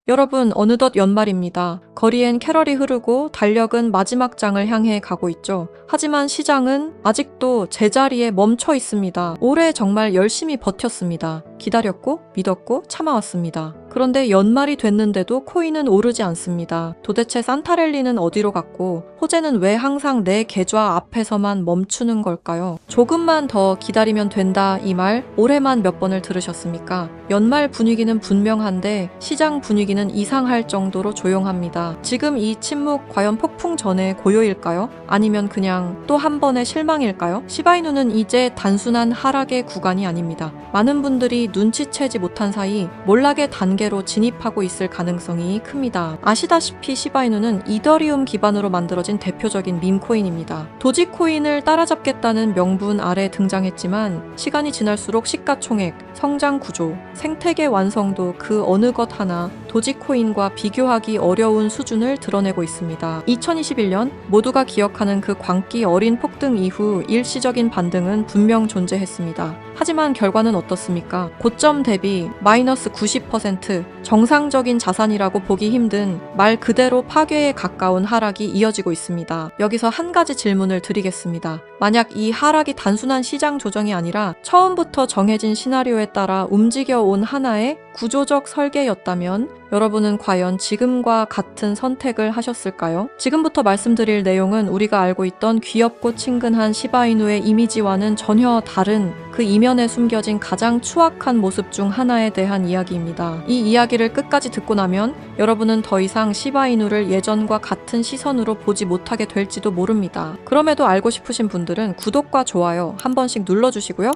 여러분, 어느덧 연말입니다. 거리엔 캐럴이 흐르고 달력은 마지막 장을 향해 가고 있죠. 하지만 시장은 아직도 제자리에 멈춰 있습니다. 올해 정말 열심히 버텼습니다. 기다렸고 믿었고 참아왔습니다. 그런데 연말이 됐는데도 코인은 오르지 않습니다. 도대체 산타랠리는 어디로 갔고 호재는 왜 항상 내 계좌 앞에서만 멈추는 걸까요? 조금만 더 기다리면 된다 이 말 올해만 몇 번을 들으셨습니까? 연말 분위기는 분명한데 시장 분위기는 이상할 정도로 조용합니다. 지금 이 침묵 과연 폭풍 전의 고요일까요? 아니면 그냥 또 한 번의 실망일까요? 시바이누는 이제 단순한 하락의 구간이 아닙니다. 많은 분들이 눈치채지 못한 사이 몰락의 단계로 진입하고 있을 가능성이 큽니다. 아시다시피 시바이누는 이더리움 기반으로 만들어진 대표적인 밈코인입니다. 도지코인을 따라잡겠다는 명분 아래 등장했지만 시간이 지날수록 시가총액, 성장 구조, 생태계 완성도 그 어느 것 하나 도지코인과 비교하기 어려운 수준을 드러내고 있습니다. 2021년 모두가 기억하는 그 광기 어린 폭등 이후 일시적인 반등은 분명 존재했습니다. 하지만 결과는 어떻습니까? 고점 대비 마이너스 90%, 정상적인 자산이라고 보기 힘든 말 그대로 파괴에 가까운 하락이 이어지고 있습니다. 여기서 한 가지 질문을 드리겠습니다. 만약 이 하락이 단순한 시장 조정이 아니라 처음부터 정해진 시나리오에 따라 움직여온 하나의 구조적 설계였다면 여러분은 과연 지금과 같은 선택을 하셨을까요? 지금부터 말씀드릴 내용은 우리가 알고 있던 귀엽고 친근한 시바이누의 이미지와는 전혀 다른 그 이면에 숨겨진 가장 추악한 모습 중 하나에 대한 이야기입니다. 이 이야기를 끝까지 듣고 나면 여러분은 더 이상 시바이누를 예전과 같은 시선으로 보지 못하게 될지도 모릅니다. 그럼에도 알고 싶으신 분들은 구독과 좋아요 한 번씩 눌러주시고요.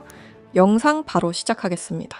영상 바로 시작하겠습니다.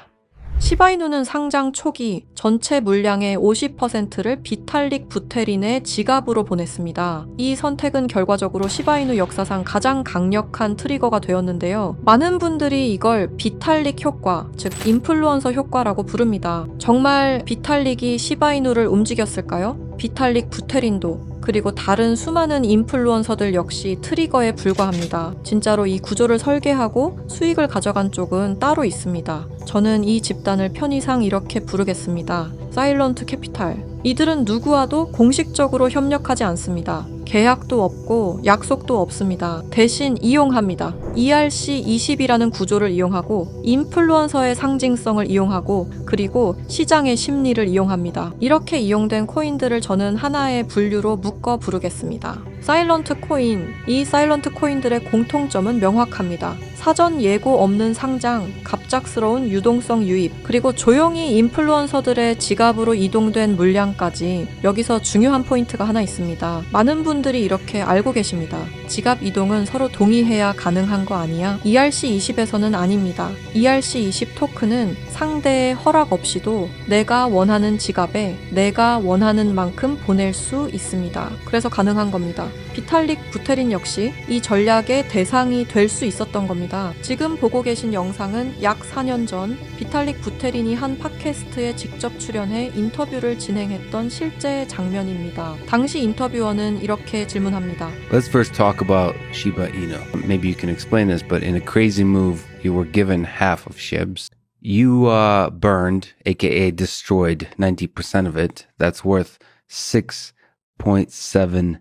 시바이누는 상장 초기 전체 물량의 50%를 비탈릭 부테린의 지갑으로 보냈습니다. 이 선택은 결과적으로 시바이누 역사상 가장 강력한 트리거가 되었는데요. 많은 분들이 이걸 비탈릭 효과, 즉 인플루언서 효과라고 부릅니다. 정말 비탈릭이 시바이누를 움직였을까요? 비탈릭 부테린도 그리고 다른 수많은 인플루언서들 역시 트리거에 불과합니다. 진짜로 이 구조를 설계하고 수익을 가져간 쪽은 따로 있습니다. 저는 이 집단을 편의상 이렇게 부르겠습니다. 사일런트 캐피탈. 이들은 누구와도 공식적으로 협력하지 않습니다. 계약도 없고 약속도 없습니다. 대신 이용합니다. ERC20이라는 구조를 이용하고 인플루언서의 상징성을 이용하고 그리고 시장의 심리를 이용합니다. 이렇게 이용된 코인들을 저는 하나의 분류로 묶어 부르겠습니다. 사일런트 코인. 이 사일런트 코인들의 공통점은 명확합니다. 사전 예고 없는 상장, 갑작스러운 유동성 유입, 그리고 조용히 인플루언서들의 지갑으로 이동된 물량까지 여기서 중요한 포인트가 하나 있습니다. 많은 분들이 이렇게 알고 계십니다. 지갑 이동은 서로 동의해야 가능한 거 아니야? ERC20에서는 아닙니다. ERC20 토큰은 상대의 허락 없이도 내가 원하는 지갑에 내가 원하는 만큼 보낼 수 있습니다. 그래서 가능한 겁니다. 비탈릭 부테린 역시 이 전략의 대상이 될 수 있었던 겁니다. 지금 보고 계신 영상은 약 4년 전 비탈릭 부테린이 한 팟캐스트에 직접 출연해 인터뷰를 진행했던 실제 장면입니다. 당시 인터뷰어는 이렇게 질문합니다. Let's first talk about Shiba Inu. Maybe you can explain this, but in a crazy move, you were given half of SHIBs. You burned, aka destroyed, 90% of it. That's worth $6.7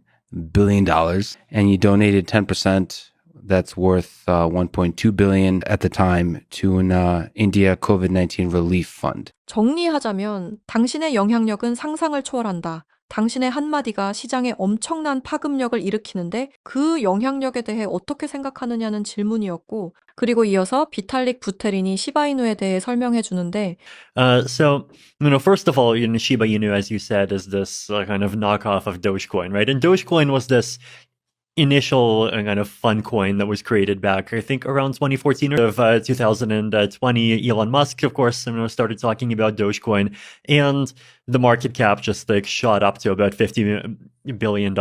billion. And you donated 10%. That's worth $1.2 billion at the time to an India COVID-19 relief fund. 정리하자면 당신의 영향력은 상상을 초월한다. 당신의 한마디가 시장에 엄청난 파급력을 일으키는데 그 영향력에 대해 어떻게 생각하느냐는 질문이었고 그리고 이어서 비탈릭 부테린이 시바이누에 대해 설명해 주는데 First of all, Shiba Inu, as you said, is this kind of knockoff of Dogecoin, right? And Dogecoin was this initial kind of fun coin that was created back, I think, around 2014 or 2020. Elon Musk, of course, started talking about Dogecoin, and the market cap just shot up to about $50 billion,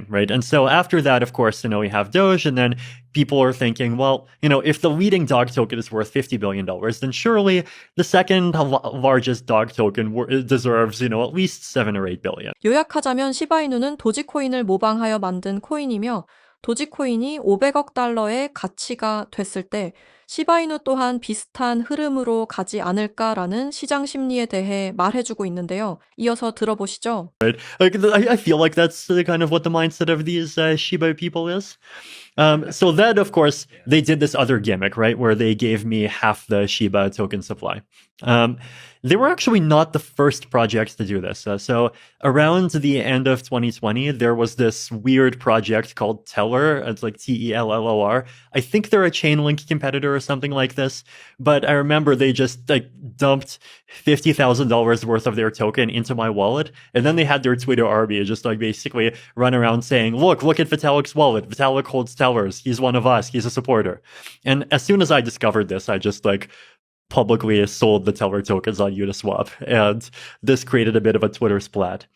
right? And so after that, of course, we have Doge, and then people are thinking, well, if the leading dog token is worth $50 billion, then surely the second largest dog token deserves, at least 7 or 8 billion. 요약하자면 시바이누는 도지코인을 모방하여 만든 코인이며 도지코인이 $500억 가치가 됐을 때 시바이누 또한 비슷한 흐름으로 가지 않을까라는 시장 심리에 대해 말해주고 있는데요. 이어서 들어보시죠. Like, I feel like that's kind of what the mindset of these Shiba people is. So then, of course, they did this other gimmick, right, where they gave me half the Shiba token supply. They were actually not the first project to do this. So around the end of 2020, there was this weird project called Teller. It's like Tellor. I think they're a Chainlink competitor or something like this. But I remember they just like dumped $50,000 worth of their token into my wallet. And then they had their Twitter army just like basically run around saying, look at Vitalik's wallet. Vitalik holds Tellers. He's one of us. He's a supporter. And as soon as I discovered this, I just like publicly sold the Teller tokens on Uniswap, and this created a bit of a Twitter splat.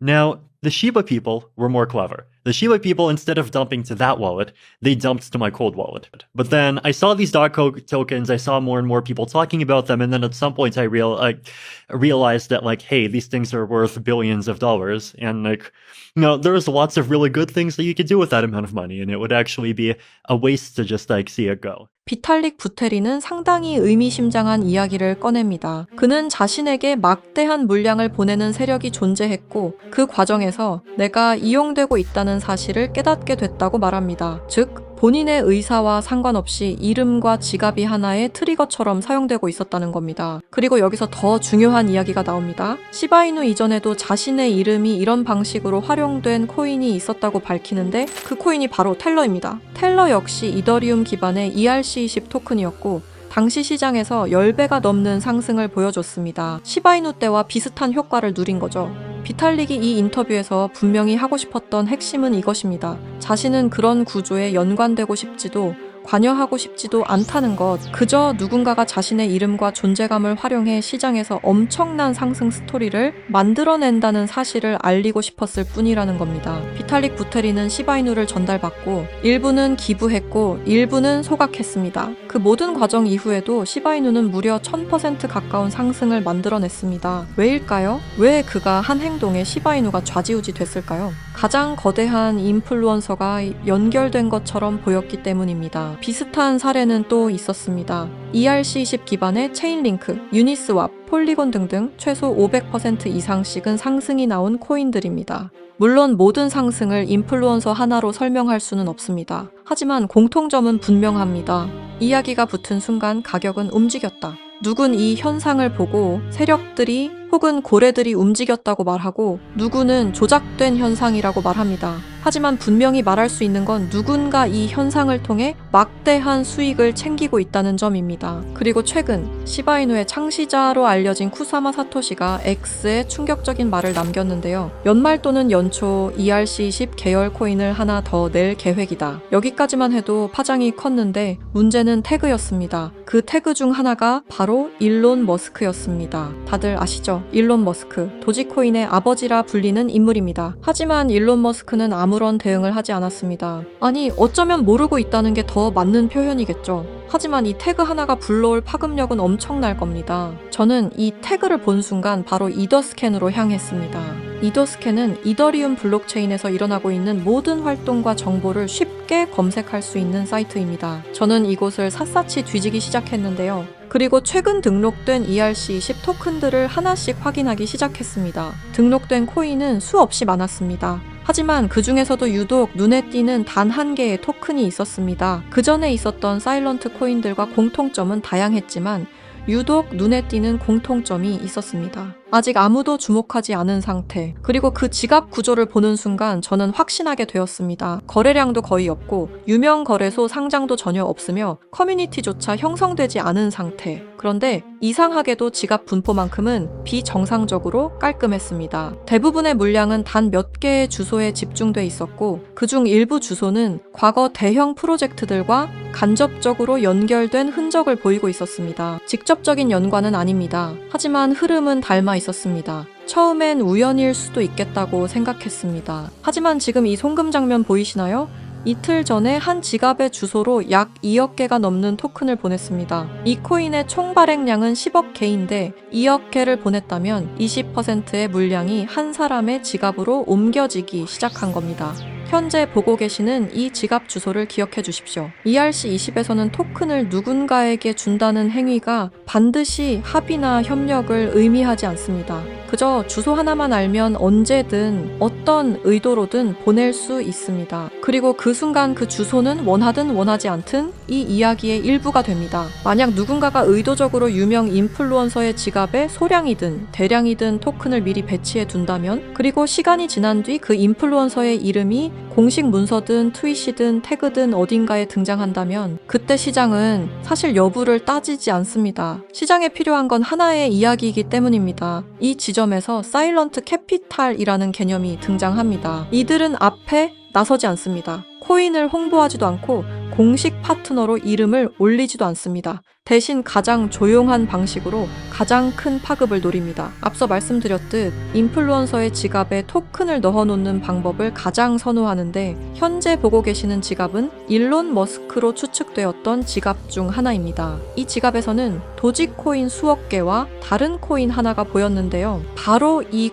Now, the Shiba people were more clever. The Shiba people, instead of dumping to that wallet, they dumped to my cold wallet. But then I saw these tokens, I saw more and more people talking about them, and then at some point I realized that, like, hey, these things are worth billions of dollars, and like, there's lots of really good things that you could do with that amount of money, and it would actually be a waste to just like see it go. 비탈릭 부테리는 상당히 의미심장한 이야기를 꺼냅니다. 그는 자신에게 막대한 물량을 보내는 세력이 존재했고 그 과정에서 내가 이용되고 있다는 사실을 깨닫게 됐다고 말합니다. 즉, 본인의 의사와 상관없이 이름과 지갑이 하나의 트리거처럼 사용되고 있었다는 겁니다. 그리고 여기서 더 중요한 이야기가 나옵니다. 시바이누 이전에도 자신의 이름이 이런 방식으로 활용된 코인이 있었다고 밝히는데 그 코인이 바로 텔러입니다. 텔러 역시 이더리움 기반의 ERC20 토큰이었고 당시 시장에서 10배가 넘는 상승을 보여줬습니다. 시바이누 때와 비슷한 효과를 누린 거죠. 비탈릭이 이 인터뷰에서 분명히 하고 싶었던 핵심은 이것입니다. 자신은 그런 구조에 연관되고 싶지도 관여하고 싶지도 않다는 것, 그저 누군가가 자신의 이름과 존재감을 활용해 시장에서 엄청난 상승 스토리를 만들어낸다는 사실을 알리고 싶었을 뿐이라는 겁니다. 비탈릭 부테리는 시바이누를 전달받고 일부는 기부했고 일부는 소각했습니다. 그 모든 과정 이후에도 시바이누는 무려 1000% 가까운 상승을 만들어냈습니다. 왜일까요? 왜 그가 한 행동에 시바이누가 좌지우지 됐을까요? 가장 거대한 인플루언서가 연결된 것처럼 보였기 때문입니다. 비슷한 사례는 또 있었습니다. ERC20 기반의 체인링크, 유니스왑, 폴리곤 등등 최소 500% 이상씩은 상승이 나온 코인들입니다. 물론 모든 상승을 인플루언서 하나로 설명할 수는 없습니다. 하지만 공통점은 분명합니다. 이야기가 붙은 순간 가격은 움직였다. 누군 이 현상을 보고 세력들이 혹은 고래들이 움직였다고 말하고 누구는 조작된 현상이라고 말합니다. 하지만 분명히 말할 수 있는 건 누군가 이 현상을 통해 막대한 수익을 챙기고 있다는 점입니다. 그리고 최근 시바이누의 창시자로 알려진 쿠사마 사토시가 X에 충격적인 말을 남겼는데요. 연말 또는 연초 ERC20 계열 코인을 하나 더 낼 계획이다. 여기까지만 해도 파장이 컸는데 문제는 태그였습니다. 그 태그 중 하나가 바로 일론 머스크였습니다. 다들 아시죠? 일론 머스크, 도지코인의 아버지라 불리는 인물입니다. 하지만 일론 머스크는 아무런 대응을 하지 않았습니다. 아니, 어쩌면 모르고 있다는 게 더 맞는 표현이겠죠. 하지만 이 태그 하나가 불러올 파급력은 엄청날 겁니다. 저는 이 태그를 본 순간 바로 이더스캔으로 향했습니다. 이더스캔은 이더리움 블록체인에서 일어나고 있는 모든 활동과 정보를 쉽게 검색할 수 있는 사이트입니다. 저는 이곳을 샅샅이 뒤지기 시작했는데요. 그리고 최근 등록된 ERC20 토큰들을 하나씩 확인하기 시작했습니다. 등록된 코인은 수없이 많았습니다. 하지만 그 중에서도 유독 눈에 띄는 단 한 개의 토큰이 있었습니다. 그 전에 있었던 사일런트 코인들과 공통점은 다양했지만 유독 눈에 띄는 공통점이 있었습니다. 아직 아무도 주목하지 않은 상태, 그리고 그 지갑 구조를 보는 순간 저는 확신하게 되었습니다. 거래량도 거의 없고 유명 거래소 상장도 전혀 없으며 커뮤니티조차 형성되지 않은 상태. 그런데 이상하게도 지갑 분포만큼은 비정상적으로 깔끔했습니다. 대부분의 물량은 단 몇 개의 주소에 집중돼 있었고 그중 일부 주소는 과거 대형 프로젝트들과 간접적으로 연결된 흔적을 보이고 있었습니다. 직접적인 연관은 아닙니다. 하지만 흐름은 닮아 있었습니다. 처음엔 우연일 수도 있겠다고 생각했습니다. 하지만 지금 이 송금 장면 보이시나요? 이틀 전에 한 지갑의 주소로 약 2억 개가 넘는 토큰을 보냈습니다. 이 코인의 총 발행량은 10억 개인데 2억 개를 보냈다면 20%의 물량이 한 사람의 지갑으로 옮겨지기 시작한 겁니다. 현재 보고 계시는 이 지갑 주소를 기억해 주십시오. ERC20에서는 토큰을 누군가에게 준다는 행위가 반드시 합의나 협력을 의미하지 않습니다. 그저 주소 하나만 알면 언제든 어떤 의도로든 보낼 수 있습니다. 그리고 그 순간 그 주소는 원하든 원하지 않든 이 이야기의 일부가 됩니다. 만약 누군가가 의도적으로 유명 인플루언서의 지갑에 소량이든 대량이든 토큰을 미리 배치해 둔다면, 그리고 시간이 지난 뒤 그 인플루언서의 이름이 공식 문서든 트윗이든 태그든 어딘가에 등장한다면 그때 시장은 사실 여부를 따지지 않습니다. 시장에 필요한 건 하나의 이야기이기 때문입니다. 이 지점에서 사일런트 캐피탈이라는 개념이 등장합니다. 이들은 앞에 나서지 않습니다. 코인을 홍보하지도 않고 공식 파트너로 이름을 올리지도 않습니다. 대신 가장 조용한 방식으로 가장 큰 파급을 노립니다. 앞서 말씀드렸듯 인플루언서의 지갑에 토큰을 넣어놓는 방법을 가장 선호하는데, 현재 보고 계시는 지갑은 일론 머스크로 추측되었던 지갑 중 하나입니다. 이 지갑에서는 도지코인 수억 개와 다른 코인 하나가 보였는데요. 바로 이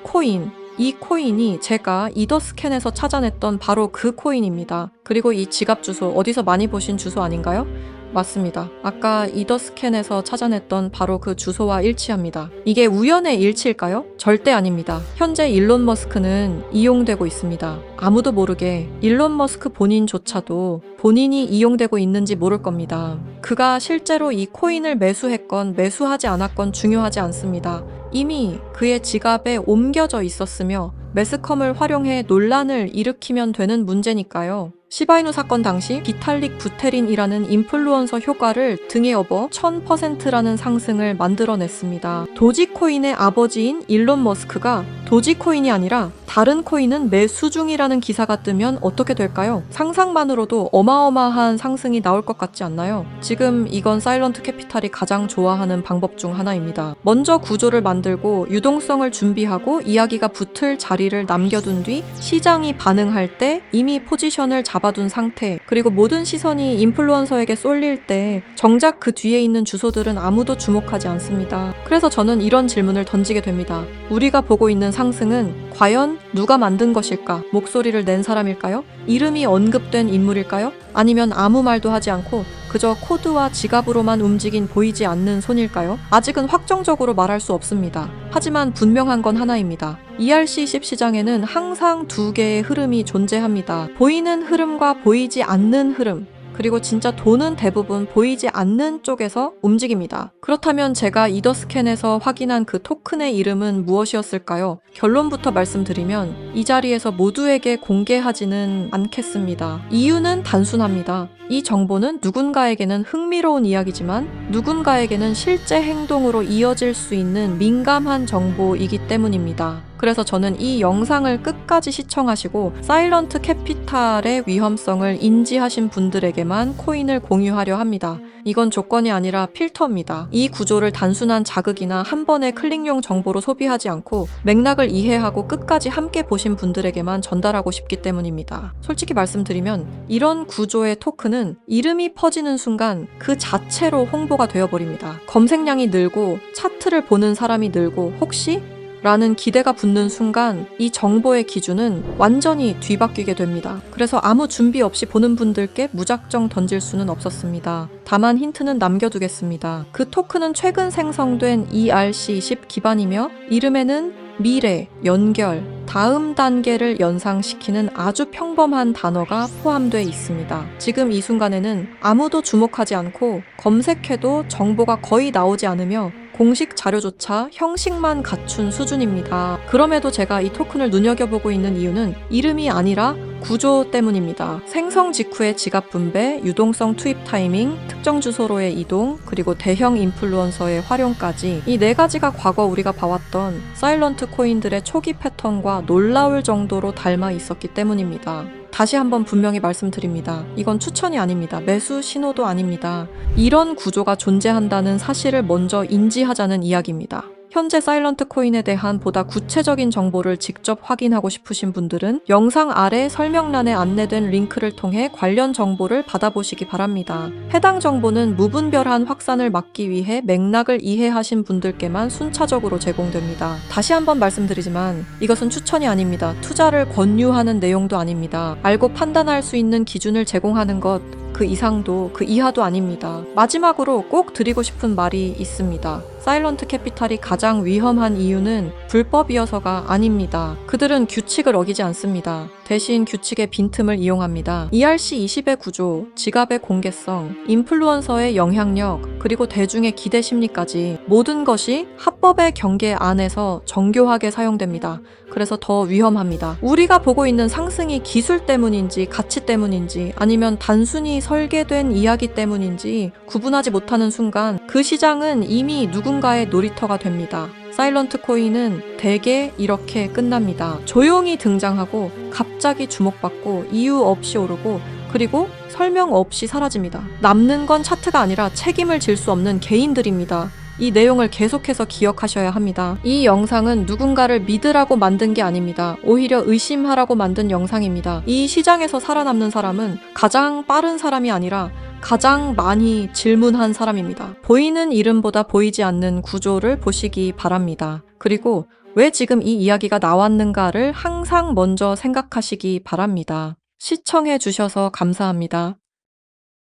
코인이 제가 이더스캔에서 찾아냈던 바로 그 코인입니다. 그리고 이 지갑 주소 어디서 많이 보신 주소 아닌가요? 맞습니다. 아까 이더스캔에서 찾아냈던 바로 그 주소와 일치합니다. 이게 우연의 일치일까요? 절대 아닙니다. 현재 일론 머스크는 이용되고 있습니다. 아무도 모르게 일론 머스크 본인조차도 본인이 이용되고 있는지 모를 겁니다. 그가 실제로 이 코인을 매수했건 매수하지 않았건 중요하지 않습니다. 이미 그의 지갑에 옮겨져 있었으며 매스컴을 활용해 논란을 일으키면 되는 문제니까요. 시바이누 사건 당시 비탈릭 부테린이라는 인플루언서 효과를 등에 업어 1000%라는 상승을 만들어냈습니다. 도지코인의 아버지인 일론 머스크가 도지코인이 아니라 다른 코인은 매수 중이라는 기사가 뜨면 어떻게 될까요? 상상만으로도 어마어마한 상승이 나올 것 같지 않나요? 지금 이건 사일런트 캐피탈이 가장 좋아하는 방법 중 하나입니다. 먼저 구조를 만들고 유동성을 준비하고 이야기가 붙을 자리를 남겨둔 뒤 시장이 반응할 때 이미 포지션을 잡아둔 상태, 그리고 모든 시선이 인플루언서에게 쏠릴 때 정작 그 뒤에 있는 주소들은 아무도 주목하지 않습니다. 그래서 저는 이런 질문을 던지게 됩니다. 우리가 보고 있는 상승은 과연 누가 만든 것일까? 목소리를 낸 사람일까요? 이름이 언급된 인물일까요? 아니면 아무 말도 하지 않고 그저 코드와 지갑으로만 움직인 보이지 않는 손일까요? 아직은 확정적으로 말할 수 없습니다. 하지만 분명한 건 하나입니다. ERC20 시장에는 항상 두 개의 흐름이 존재합니다. 보이는 흐름과 보이지 않는 흐름, 그리고 진짜 돈은 대부분 보이지 않는 쪽에서 움직입니다. 그렇다면 제가 이더스캔에서 확인한 그 토큰의 이름은 무엇이었을까요? 결론부터 말씀드리면 이 자리에서 모두에게 공개하지는 않겠습니다. 이유는 단순합니다. 이 정보는 누군가에게는 흥미로운 이야기지만 누군가에게는 실제 행동으로 이어질 수 있는 민감한 정보이기 때문입니다. 그래서 저는 이 영상을 끝까지 시청하시고 사일런트 캐피탈의 위험성을 인지하신 분들에게만 코인을 공유하려 합니다. 이건 조건이 아니라 필터입니다. 이 구조를 단순한 자극이나 한 번의 클릭용 정보로 소비하지 않고 맥락을 이해하고 끝까지 함께 보신 분들에게만 전달하고 싶기 때문입니다. 솔직히 말씀드리면 이런 구조의 토큰은 이름이 퍼지는 순간 그 자체로 홍보가 되어버립니다. 검색량이 늘고 차트를 보는 사람이 늘고 혹시? 라는 기대가 붙는 순간 이 정보의 기준은 완전히 뒤바뀌게 됩니다. 그래서 아무 준비 없이 보는 분들께 무작정 던질 수는 없었습니다. 다만 힌트는 남겨두겠습니다. 그 토큰은 최근 생성된 ERC20 기반이며 이름에는 미래, 연결, 다음 단계를 연상시키는 아주 평범한 단어가 포함되어 있습니다. 지금 이 순간에는 아무도 주목하지 않고 검색해도 정보가 거의 나오지 않으며 공식 자료조차 형식만 갖춘 수준입니다. 그럼에도 제가 이 토큰을 눈여겨보고 있는 이유는 이름이 아니라 구조 때문입니다. 생성 직후의 지갑 분배, 유동성 투입 타이밍, 특정 주소로의 이동, 그리고 대형 인플루언서의 활용까지 이 네 가지가 과거 우리가 봐왔던 사일런트 코인들의 초기 패턴과 놀라울 정도로 닮아 있었기 때문입니다. 다시 한번 분명히 말씀드립니다. 이건 추천이 아닙니다. 매수 신호도 아닙니다. 이런 구조가 존재한다는 사실을 먼저 인지하자는 이야기입니다. 현재 사일런트 코인에 대한 보다 구체적인 정보를 직접 확인하고 싶으신 분들은 영상 아래 설명란에 안내된 링크를 통해 관련 정보를 받아보시기 바랍니다. 해당 정보는 무분별한 확산을 막기 위해 맥락을 이해하신 분들께만 순차적으로 제공됩니다. 다시 한번 말씀드리지만 이것은 추천이 아닙니다. 투자를 권유하는 내용도 아닙니다. 알고 판단할 수 있는 기준을 제공하는 것, 그 이상도 그 이하도 아닙니다. 마지막으로 꼭 드리고 싶은 말이 있습니다. 사일런트 캐피탈이 가장 위험한 이유는 불법이어서가 아닙니다. 그들은 규칙을 어기지 않습니다. 대신 규칙의 빈틈을 이용합니다. ERC20의 구조, 지갑의 공개성, 인플루언서의 영향력, 그리고 대중의 기대 심리까지 모든 것이 합법의 경계 안에서 정교하게 사용됩니다. 그래서 더 위험합니다. 우리가 보고 있는 상승이 기술 때문인지 가치 때문인지 아니면 단순히 설계된 이야기 때문인지 구분하지 못하는 순간 그 시장은 이미 누군가의 놀이터가 됩니다. 사일런트 코인은 대개 이렇게 끝납니다. 조용히 등장하고 갑자기 주목받고 이유 없이 오르고 그리고 설명 없이 사라집니다. 남는 건 차트가 아니라 책임을 질 수 없는 개인들입니다. 이 내용을 계속해서 기억하셔야 합니다. 이 영상은 누군가를 믿으라고 만든 게 아닙니다. 오히려 의심하라고 만든 영상입니다. 이 시장에서 살아남는 사람은 가장 빠른 사람이 아니라 가장 많이 질문한 사람입니다. 보이는 이름보다 보이지 않는 구조를 보시기 바랍니다. 그리고 왜 지금 이 이야기가 나왔는가를 항상 먼저 생각하시기 바랍니다. 시청해 주셔서 감사합니다.